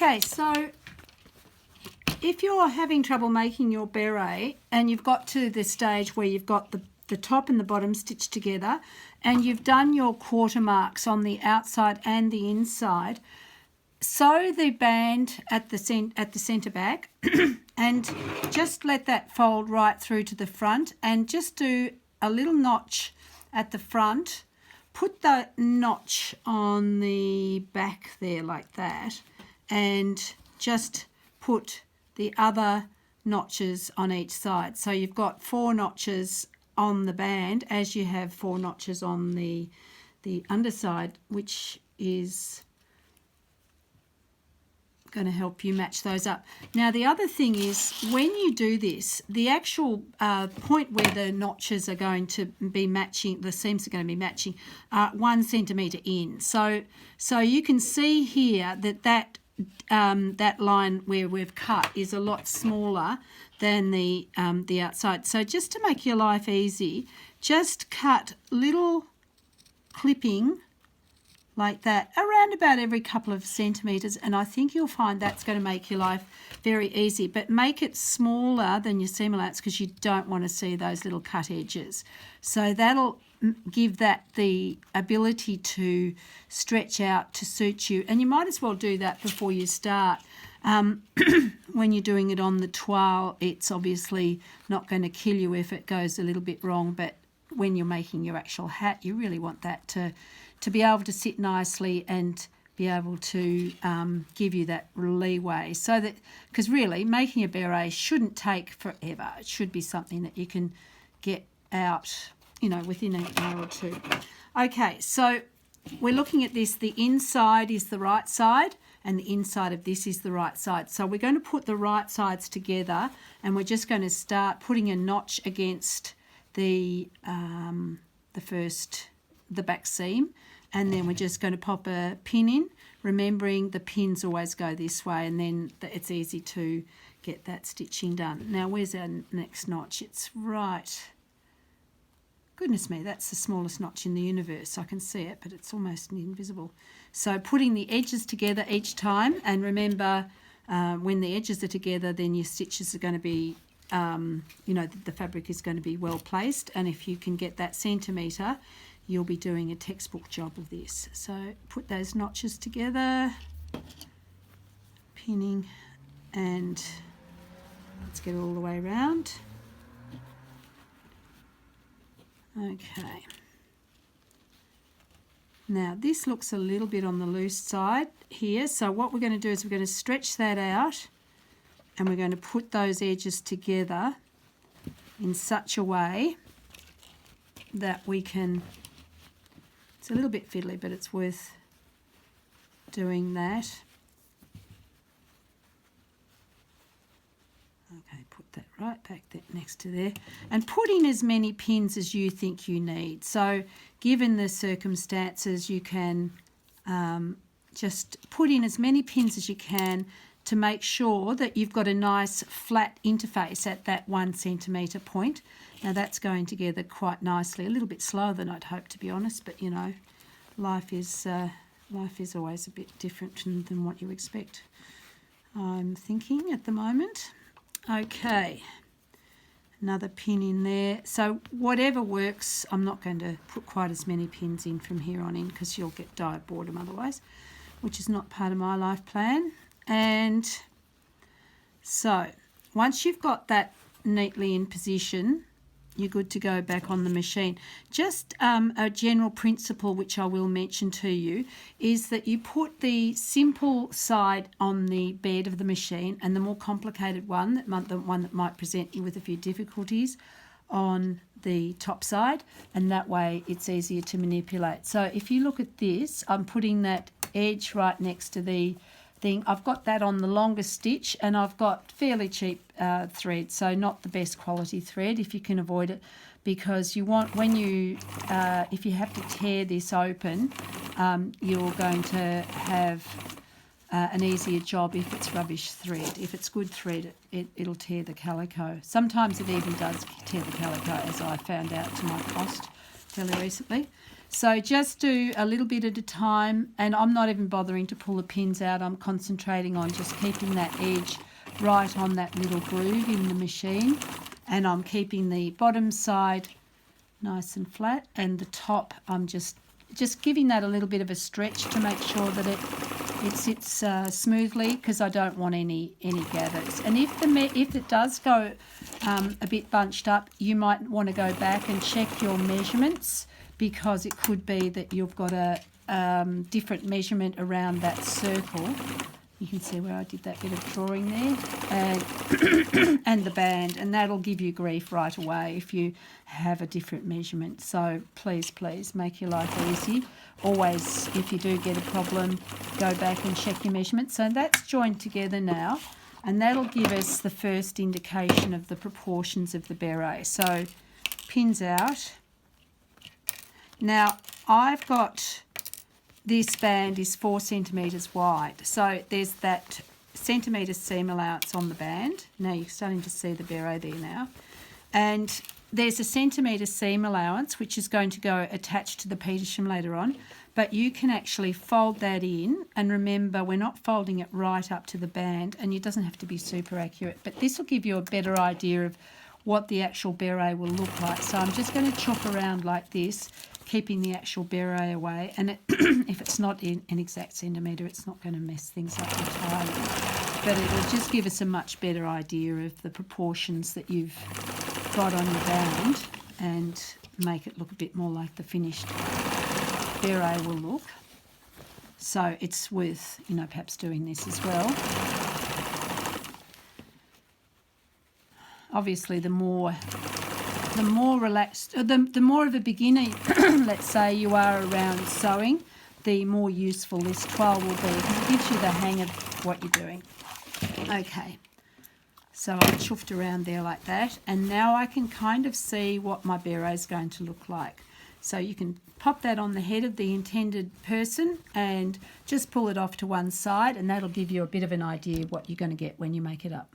Okay, so if you're having trouble making your beret and you've got to the stage where you've got the top and the bottom stitched together and you've done your quarter marks on the outside and the inside, sew the band at the centre back and just let that fold right through to the front and just do a little notch at the front. Put the notch on the back there like that and just put the other notches on each side. So you've got 4 notches on the band as you have 4 notches on the underside, which is going to help you match those up. Now the other thing is, when you do this, the actual point where the notches are going to be matching, the seams are going to be matching, 1 centimetre in. So you can see here that line where we've cut is a lot smaller than the outside. So just to make your life easy, just cut little clipping like that around about every couple of centimetres, and I think you'll find that's going to make your life very easy. But make it smaller than your seam allowance because you don't want to see those little cut edges. So that'll give that the ability to stretch out to suit you, and you might as well do that before you start. When you're doing it on the toile, it's obviously not going to kill you if it goes a little bit wrong, but when you're making your actual hat, you really want that to be able to sit nicely and be able to give you that leeway. So that, because really making a beret shouldn't take forever. It should be something that you can get out, within an hour or two. Okay, so we're looking at this. The inside is the right side and the inside of this is the right side. So we're going to put the right sides together and we're just going to start putting a notch against the back seam, and then we're just going to pop a pin in, remembering the pins always go this way, and then it's easy to get that stitching done. Now where's our next notch? It's right, goodness me, that's the smallest notch in the universe. I can see it, but it's almost invisible. So putting the edges together each time, and remember when the edges are together, then your stitches are going to be the fabric is going to be well placed, and if you can get that centimetre, you'll be doing a textbook job of this. So put those notches together, pinning, and let's get all the way around. Okay. Now this looks a little bit on the loose side here, so what we're going to do is we're going to stretch that out and we're going to put those edges together in such a way that we can, it's a little bit fiddly, but it's worth doing that. Okay, put that right back there next to there. And put in as many pins as you think you need. So given the circumstances, you can just put in as many pins as you can to make sure that you've got a nice flat interface at that 1 centimetre point. Now that's going together quite nicely, a little bit slower than I'd hoped, to be honest, but life is always a bit different than what you expect, I'm thinking at the moment. Okay, another pin in there. So whatever works, I'm not going to put quite as many pins in from here on in because you'll get dire boredom otherwise, which is not part of my life plan. And so once you've got that neatly in position, you're good to go back on the machine. Just a general principle which I will mention to you is that you put the simple side on the bed of the machine and the more complicated one, the one that might present you with a few difficulties, on the top side, and that way it's easier to manipulate. So if you look at this, I'm putting that edge right next to the thing. I've got that on the longest stitch and I've got fairly cheap thread, so not the best quality thread if you can avoid it, because you want, when you if you have to tear this open, you're going to have an easier job if it's rubbish thread. If it's good thread, it'll tear the calico. Sometimes it even does tear the calico, as I found out to my cost fairly recently. So just do a little bit at a time, and I'm not even bothering to pull the pins out. I'm concentrating on just keeping that edge right on that little groove in the machine, and I'm keeping the bottom side nice and flat, and the top I'm just giving that a little bit of a stretch to make sure that it sits smoothly, because I don't want any gathers. And if it does go a bit bunched up, you might want to go back and check your measurements, because it could be that you've got a different measurement around that circle. You can see where I did that bit of drawing there, and the band, and that'll give you grief right away if you have a different measurement. So please make your life easy. Always, if you do get a problem, go back and check your measurements. So that's joined together now, and that'll give us the first indication of the proportions of the beret. So pins out. Now I've got, this band is 4 centimetres wide, so there's that centimetre seam allowance on the band. Now you're starting to see the beret there now, and there's a centimetre seam allowance which is going to go attached to the Petersham later on, but you can actually fold that in, and remember, we're not folding it right up to the band, and it doesn't have to be super accurate, but this will give you a better idea of what the actual beret will look like. So I'm just going to chop around like this, keeping the actual beret away, and if it's not in an exact centimetre, it's not going to mess things up entirely, but it will just give us a much better idea of the proportions that you've got on your band, and make it look a bit more like the finished beret will look. So it's worth, perhaps doing this as well. Obviously, the more relaxed, the more of a beginner, let's say, you are around sewing, the more useful this toile will be, because it gives you the hang of what you're doing. Okay, so I chuffed around there like that, and now I can kind of see what my beret is going to look like. So you can pop that on the head of the intended person and just pull it off to one side, and that'll give you a bit of an idea of what you're going to get when you make it up.